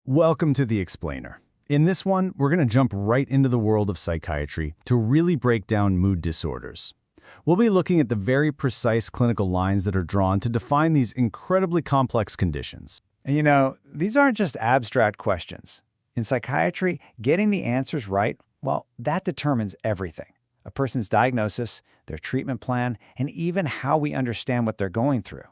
Welcome to The Explainer. In this one, we're going to jump right into the world of psychiatry to really break down mood disorders. We'll be looking at the very precise clinical lines that are drawn to define these incredibly complex conditions. And these aren't just abstract questions. In psychiatry, getting the answers right, well, that determines everything. A person's diagnosis, their treatment plan, and even how we understand what they're going through.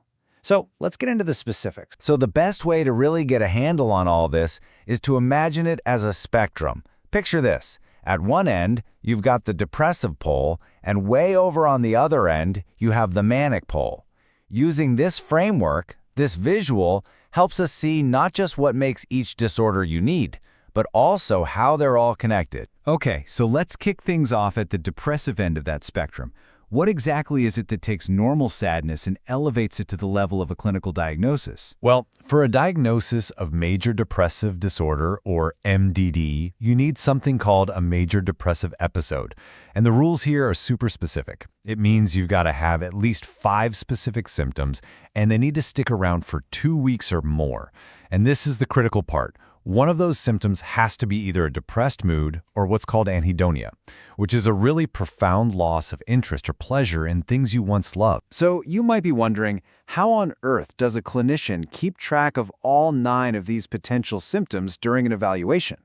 So let's get into the specifics. So the best way to really get a handle on all this is to imagine it as a spectrum. Picture this. At one end, you've got the depressive pole, and way over on the other end, you have the manic pole. Using this framework, this visual, helps us see not just what makes each disorder unique, but also how they're all connected. Okay, so let's kick things off at the depressive end of that spectrum. What exactly is it that takes normal sadness and elevates it to the level of a clinical diagnosis? Well, for a diagnosis of major depressive disorder, or MDD, you need something called a major depressive episode. And the rules here are super specific. It means you've got to have at least 5 specific symptoms, and they need to stick around for 2 weeks or more. And this is the critical part. One of those symptoms has to be either a depressed mood or what's called anhedonia, which is a really profound loss of interest or pleasure in things you once loved. So you might be wondering, how on earth does a clinician keep track of all 9 of these potential symptoms during an evaluation?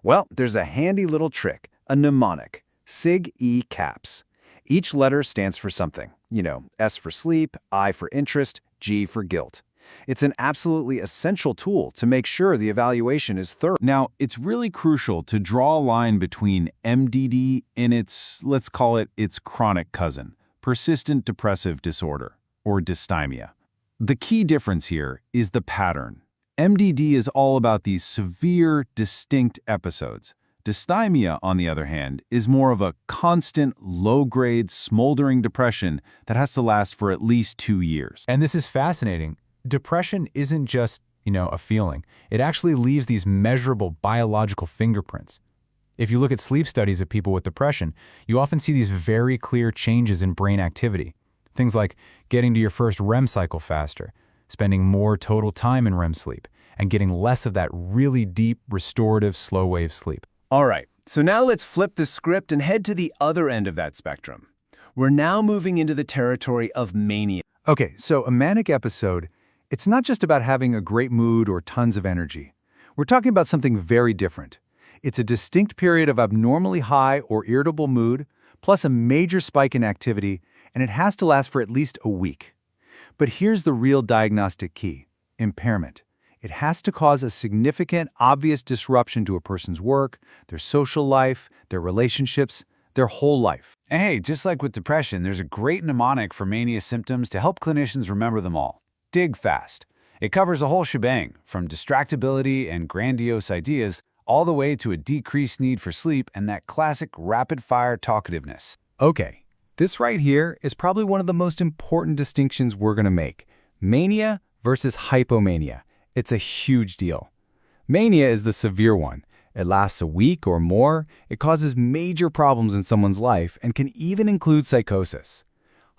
Well, there's a handy little trick, a mnemonic, SIG-E caps. Each letter stands for something. S for sleep, I for interest, G for guilt. It's an absolutely essential tool to make sure the evaluation is thorough. Now, it's really crucial to draw a line between MDD and let's call it its chronic cousin, persistent depressive disorder, or dysthymia. The key difference here is the pattern. MDD is all about these severe, distinct episodes. Dysthymia, on the other hand, is more of a constant, low-grade, smoldering depression that has to last for at least 2 years. And this is fascinating. Depression isn't just, a feeling. It actually leaves these measurable biological fingerprints. If you look at sleep studies of people with depression, you often see these very clear changes in brain activity. Things like getting to your first REM cycle faster, spending more total time in REM sleep, and getting less of that really deep, restorative, slow-wave sleep. All right, so now let's flip the script and head to the other end of that spectrum. We're now moving into the territory of mania. Okay, so a manic episode, it's not just about having a great mood or tons of energy. We're talking about something very different. It's a distinct period of abnormally high or irritable mood, plus a major spike in activity, and it has to last for at least a week. But here's the real diagnostic key: impairment. It has to cause a significant, obvious disruption to a person's work, their social life, their relationships, their whole life. And hey, just like with depression, there's a great mnemonic for mania symptoms to help clinicians remember them all. Dig fast. It covers a whole shebang, from distractibility and grandiose ideas, all the way to a decreased need for sleep and that classic rapid-fire talkativeness. Okay, this right here is probably one of the most important distinctions we're going to make. Mania versus hypomania. It's a huge deal. Mania is the severe one. It lasts a week or more. It causes major problems in someone's life and can even include psychosis.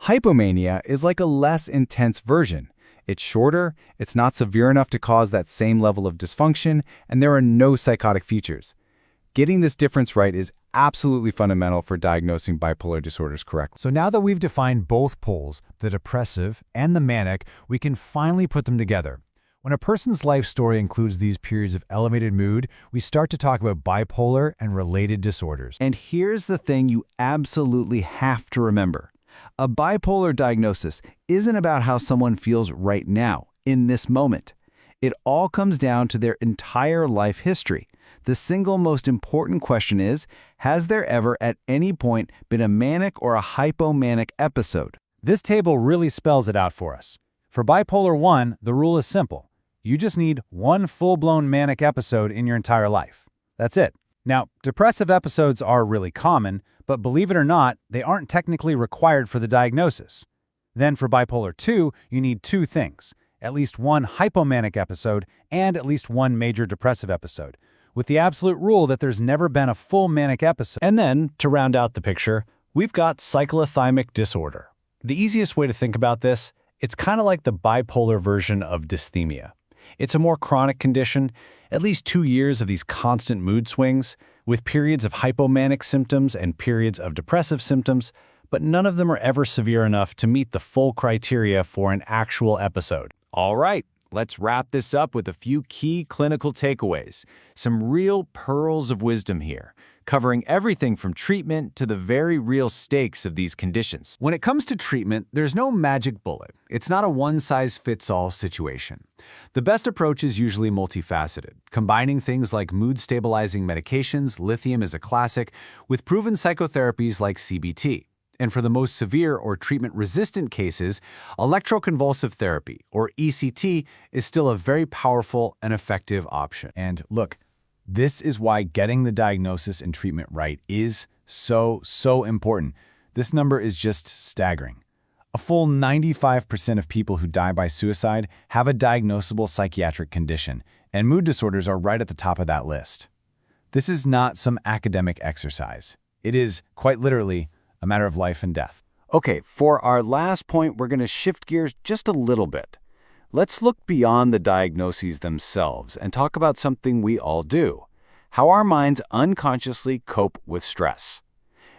Hypomania is like a less intense version. It's shorter, it's not severe enough to cause that same level of dysfunction, and there are no psychotic features. Getting this difference right is absolutely fundamental for diagnosing bipolar disorders correctly. So now that we've defined both poles, the depressive and the manic, we can finally put them together. When a person's life story includes these periods of elevated mood, we start to talk about bipolar and related disorders. And here's the thing you absolutely have to remember. A bipolar diagnosis isn't about how someone feels right now, in this moment. It all comes down to their entire life history. The single most important question is, has there ever at any point been a manic or a hypomanic episode? This table really spells it out for us. For bipolar 1, the rule is simple. You just need one full-blown manic episode in your entire life. That's it. Now, depressive episodes are really common, but believe it or not, they aren't technically required for the diagnosis. Then for bipolar 2, you need 2 things: at least one hypomanic episode and at least one major depressive episode, with the absolute rule that there's never been a full manic episode. And then, to round out the picture, we've got cyclothymic disorder. The easiest way to think about this, it's kind of like the bipolar version of dysthymia. It's a more chronic condition, at least 2 years of these constant mood swings, with periods of hypomanic symptoms and periods of depressive symptoms, but none of them are ever severe enough to meet the full criteria for an actual episode. All right, let's wrap this up with a few key clinical takeaways. Some real pearls of wisdom here, covering everything from treatment to the very real stakes of these conditions. When it comes to treatment, there's no magic bullet. It's not a one-size-fits-all situation. The best approach is usually multifaceted, combining things like mood-stabilizing medications, lithium is a classic, with proven psychotherapies like CBT. And for the most severe or treatment-resistant cases, electroconvulsive therapy, or ECT, is still a very powerful and effective option. And look, this is why getting the diagnosis and treatment right is so important. This number is just staggering. A full 95% of people who die by suicide have a diagnosable psychiatric condition, and mood disorders are right at the top of that list. This is not some academic exercise. It is, quite literally, a matter of life and death. Okay, for our last point, we're going to shift gears just a little bit. Let's look beyond the diagnoses themselves and talk about something we all do: how our minds unconsciously cope with stress.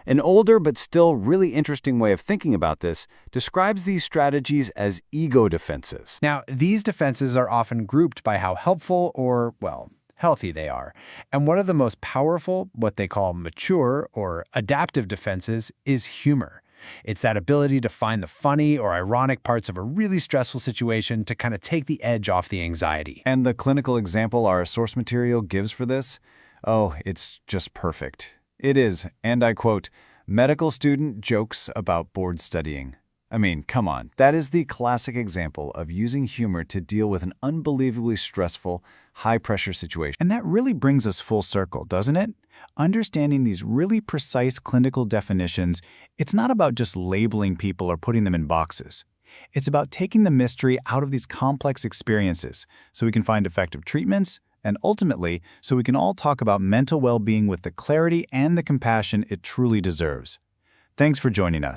An older but still really interesting way of thinking about this describes these strategies as ego defenses. Now, these defenses are often grouped by how helpful or, well, healthy they are. And one of the most powerful, what they call mature or adaptive defenses, is humor. It's that ability to find the funny or ironic parts of a really stressful situation to kind of take the edge off the anxiety. And the clinical example our source material gives for this? Oh, it's just perfect. It is, and I quote, "medical student jokes about board studying." I mean, come on, that is the classic example of using humor to deal with an unbelievably stressful, high-pressure situation. And that really brings us full circle, doesn't it? Understanding these really precise clinical definitions, it's not about just labeling people or putting them in boxes. It's about taking the mystery out of these complex experiences so we can find effective treatments, and ultimately, so we can all talk about mental well-being with the clarity and the compassion it truly deserves. Thanks for joining us.